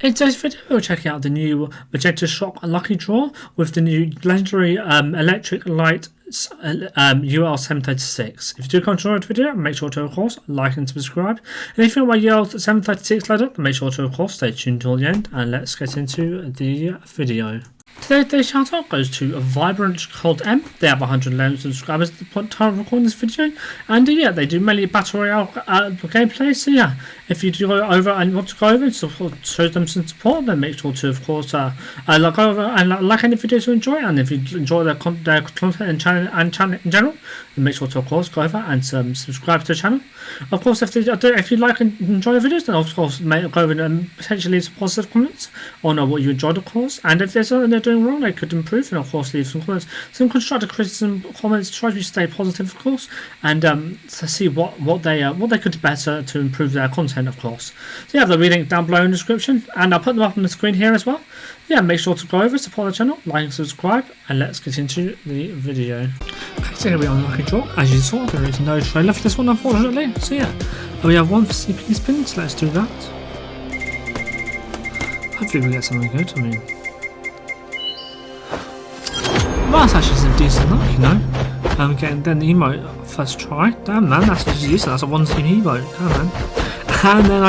In today's video, we're checking out the new Magenta Shock Lucky Draw with the new legendary electric light UL736. If you do come to enjoy the video, make sure to, of course, like and subscribe. And if you know my UL736 loadout, then make sure to, of course, stay tuned till the end. And let's get into the video. Today's shout out goes to Vibrant CODM. They have 111 subscribers at the time of recording this video, and yeah, they do mainly battle royale gameplay. So yeah, if you do go over and want to go over and show them some support, then make sure to, of course, go over and like any videos you enjoy. And if you enjoy their content and channel in general, then make sure to, of course, go over and subscribe to the channel. Of course, if you like and enjoy the videos, then of course go over and potentially leave some positive comments on what you enjoyed, of course. And if there's something they're doing wrong, they could improve, and of course leave some comments, some constructive criticism comments. Try to stay positive, of course, and to see what they could do better to improve their content, of course. So you have the link down below in the description, and I'll put them up on the screen here as well. Yeah, make sure to go over, support the channel, like and subscribe, and let's get into the video. Okay, so here we are on Lucky Draw. As you saw, there is no trailer for this one, unfortunately. So yeah, we have one for CP spins. Let's do that. Hopefully we get something good. I mean, well, that's actually some decent luck, you know. Getting then the emote first try. Damn man, that's just decent. That's a one-team emote. Damn man. And then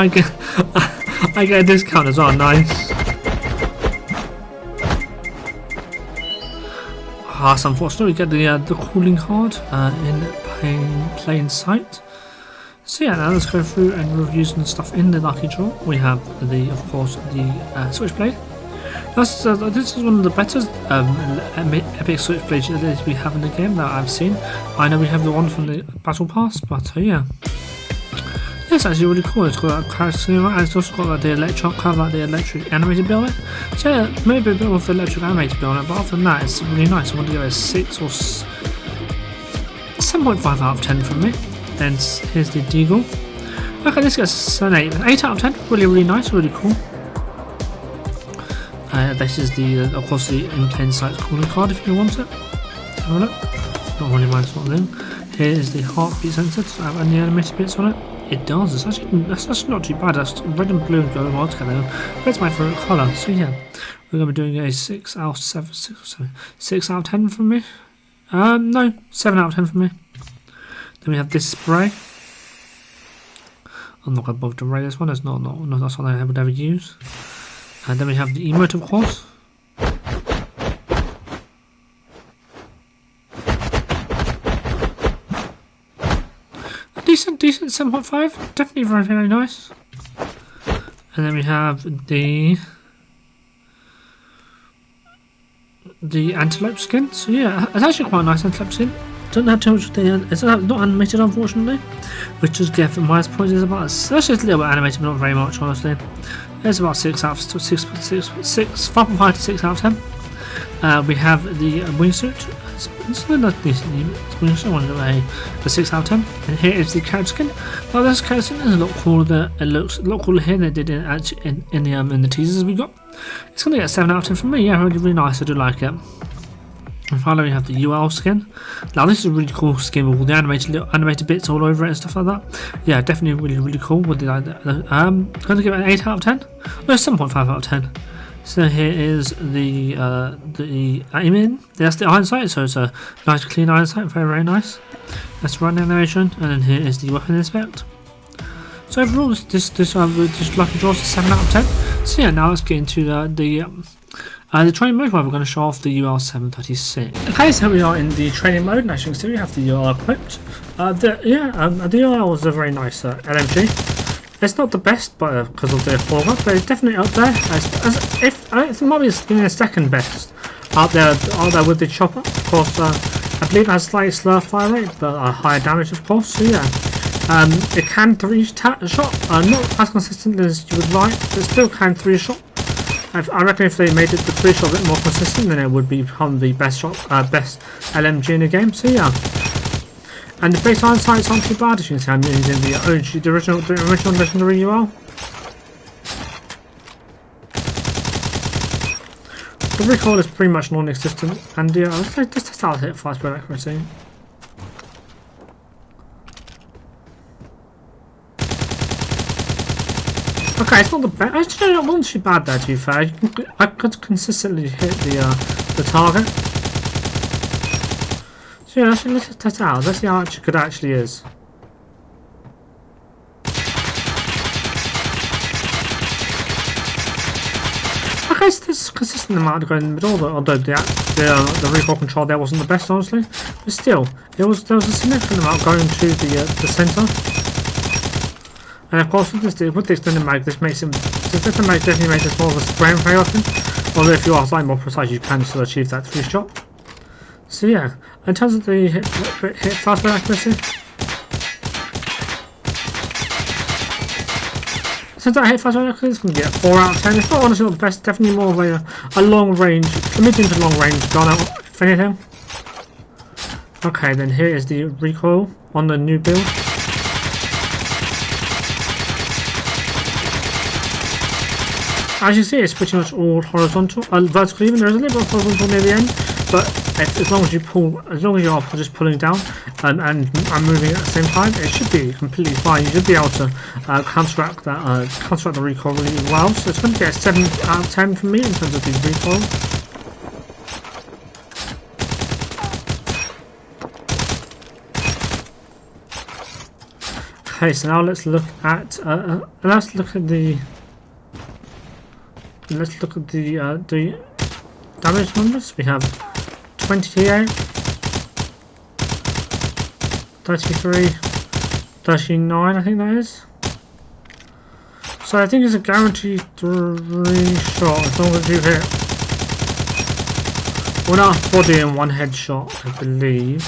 I get a discount as well. Nice. So unfortunately, we get the cooling card in plain sight. So yeah, now let's go through and review some stuff in the lucky draw. We have of course, the switchblade. This is one of the better epic switchblades that we have in the game that I've seen. I know we have the one from the battle pass, but yeah. It's actually really cool. It's got that charisma, and it's also got like the electric animated build on it. So yeah, maybe a bit of the electric animated build on it, but other than that, it's really nice. I want to give it a 6 or 7.5 out of 10 from me. Then here's the deagle. Okay, this gets an 8 out of 10. Really nice, really cool. This is of course, the in plain sight cooling card if you want it. Have a look. Not really my sort of thing. Here is the heartbeat sensor. Does it have any animated bits on it? It does. That's actually not too bad. That's red and blue and going all together. Red's my favourite colour. So yeah, we're going to be doing a 6 out of 10 from me. No, 7 out of 10 from me. Then we have this spray. I'm not going to bother to rate this one. That's not that's what I would ever use. And then we have the emote, of course. Decent 7.5. Definitely very nice. And then we have the antelope skin. So yeah, it's actually quite a nice antelope skin. Don't have too much. It's not animated, unfortunately, which does give minus points. It's about that's just a little bit animated, but not very much, honestly. It's about 5.5 to 6 out of 10. We have the wingsuit. It's not decent wingsuit. I want to do a 6 out of 10. And here is the carrot skin. Now this carrot skin is a lot cooler. It looks a lot cooler here than it did in the teasers we got. It's going to get a 7 out of 10 from me. Yeah, really nice. I do like it. And finally, we have the UL skin. Now this is a really cool skin with all the animated bits all over it and stuff like that. Yeah, definitely really cool. With the I'm going to give it an 8 out of 10. No, 7.5 out of 10. So here is the aim-in. That's the iron sight. So it's a nice clean iron sight, very nice. That's the running animation, and then here is the weapon inspect. So overall, this lucky draw is a 7 out of 10. So yeah, now let's get into the training mode where we're going to show off the UL736. Okay, so we are in the training mode, and as you can see, we have the UL equipped. The UL was a very nice LMG. It's not the best, but because of the forward, but it's definitely up there. It might be even the second best out there with the chopper. Of course, I believe it has slightly slower fire rate, but higher damage, of course. So yeah, it can 3-shot, not as consistent as you would like, but still can 3-shot. I reckon if they made it the 3-shot a bit more consistent, then it would become the best LMG in the game. So yeah, and the base iron sights aren't too bad. As you can see, I'm using the original legendary UL. The recoil is pretty much non-existent, and yeah, let's test out hit fast by accuracy. Okay, it's not the best. Actually, it wasn't too bad there, to be fair. I could consistently hit the target. So yeah, let's test it out. Let's see how good it actually is. Okay, so there's a consistent amount going in the middle, although the recoil control there wasn't the best, honestly. But still, there was a significant amount going to the centre. And of course, with the extended mag, this extended mag definitely makes this more of a spray and pray option. Although if you are slightly more precise, you can still achieve that 3-shot. So yeah, in terms of the hit fast accuracy, since I hit fast accuracy, it's going to get 4 out of 10. It's not honestly not the best, definitely more of a long range, a medium to long range gun out, if anything. Okay, then here is the recoil on the new build. As you see, it's pretty much all horizontal, vertical even. There's a little bit of horizontal near the end, but as long as you are just pulling down and moving at the same time, it should be completely fine. You should be able to counteract the recoil really well. So it's going to get a 7 out of 10 from me in terms of the recoil. Okay, so now let's look at the damage numbers. We have 28, 33, 39, I think that is. So I think it's a guaranteed 3-shot as long as you hit 1 body and 1 headshot, I believe.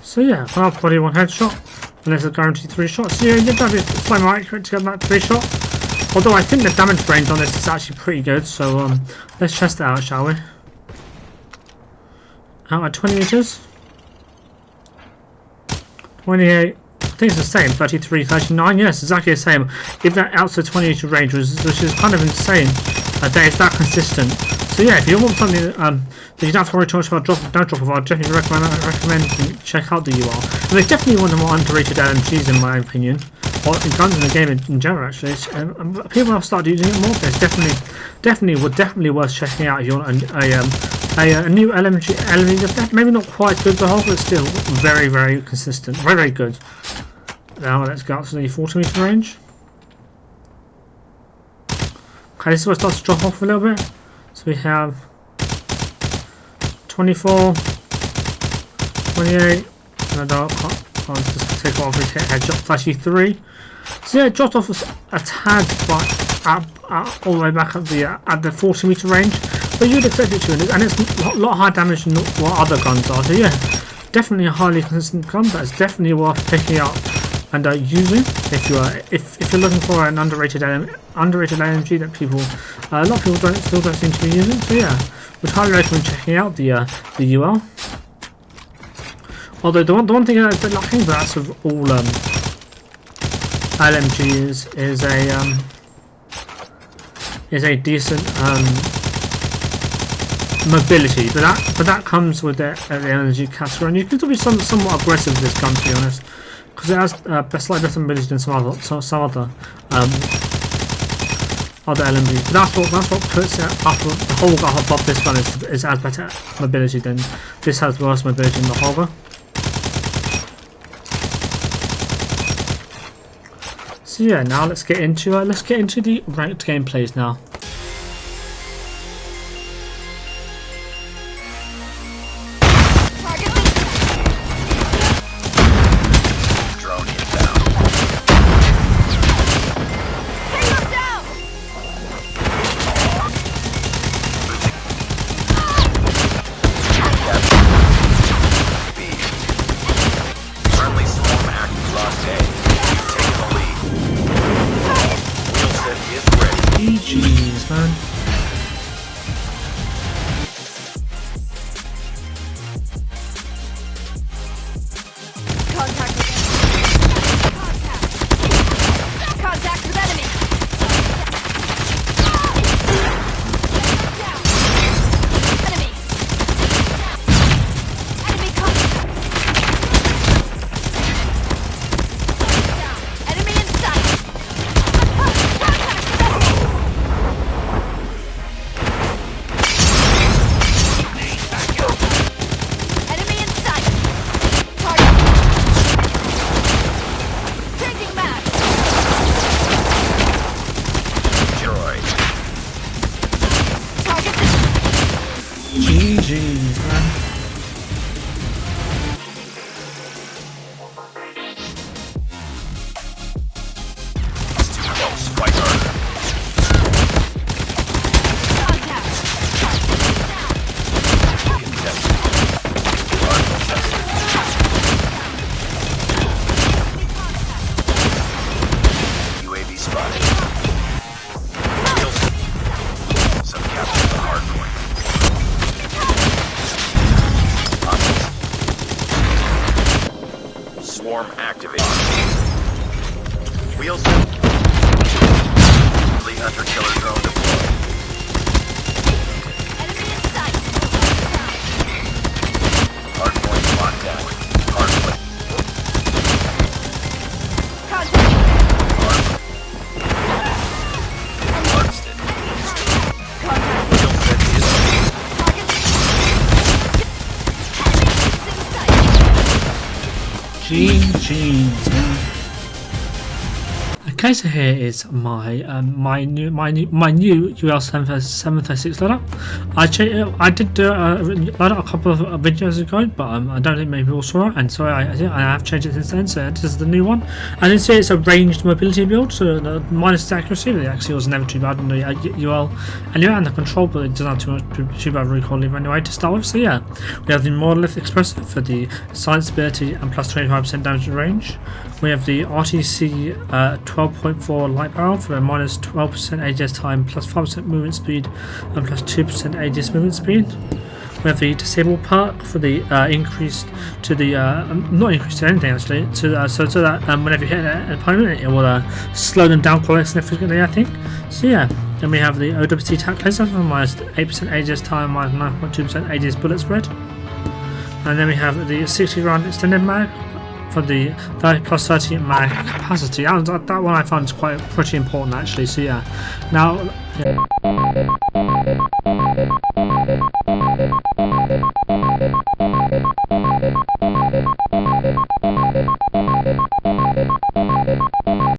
So yeah, 1 body, 1 headshot, and there's a guaranteed 3 shots. So yeah, you'd have to be slightly more accurate to get that 3-shot. Although I think the damage range on this is actually pretty good, so let's test it out, shall we? Out at 20 meters, 28. I think it's the same. 33, 39. Yes, exactly the same. If that out to 20 meter range, which is kind of insane, that it's that consistent. So yeah, if you want something that you don't have to worry too much about no drop off, I'd definitely recommend you check out the UL. And it's definitely one of the more underrated LMGs in my opinion, or guns in the game in general actually. People have started using it more, but it's definitely worth checking out if you want a new LMG. Maybe not quite good the whole, but still very, very consistent, very, very good. Now let's go out to the 40 meter range. Okay, this is where it starts to drop off a little bit. So we have 24, 28, and I'll just take off his headshot, 33. So yeah, it dropped off a tad, but all the way back at the 40 meter range. But you'd expect it to, and it's a lot higher damage than what other guns are. So yeah, definitely a highly consistent gun, but it's definitely worth picking up and using if you're looking for an underrated LMG that a lot of people still don't seem to be using. So yeah, would highly recommend checking out the UL. Although the one thing that's a bit lacking, but that's of all LMGs is a decent mobility, but that comes with the energy category, and you can still be somewhat aggressive with this gun, to be honest, because it has slightly better mobility than some other LMGs. But that's what puts it up. The Holger above this gun is has better mobility than this has worse mobility than the Holger. So yeah, now let's get into the ranked gameplays now. GG. Swarm activated. Wheels up. Fleet hunter killer drone deployed. Enemy in sight. Hardpoint locked down. Hardpoint. Contact. Harvested. Contact. Wheel set is Target. Enemy in sight. Jeans. Okay, so here is my my new UL736 loadout. I did do a loadout a couple of videos ago, but I don't think many people saw it, and so I have changed it since then. So this is the new one. I did say it's a ranged mobility build, so minus its accuracy, but the accuracy was never too bad in the UL anyway, and the control, but it doesn't have too bad recoil either anyway to start with. So yeah, we have the monolith expressor for the silence ability and plus 25% damage range. We have the RTC 12.4 light barrel for a minus 12% ADS time, plus 5% movement speed, and plus 2% ADS movement speed. We have the disable perk for the increased to the not increased to anything actually, so that whenever you hit an opponent, it will slow them down quite significantly, I think. So yeah. Then we have the OWC tac laser for minus 8% ADS time, minus 9.2% ADS bullet spread. And then we have the 60 round extended mag for the 30 plus 30 mag capacity. That one I found is pretty important actually. So yeah, now. Yeah.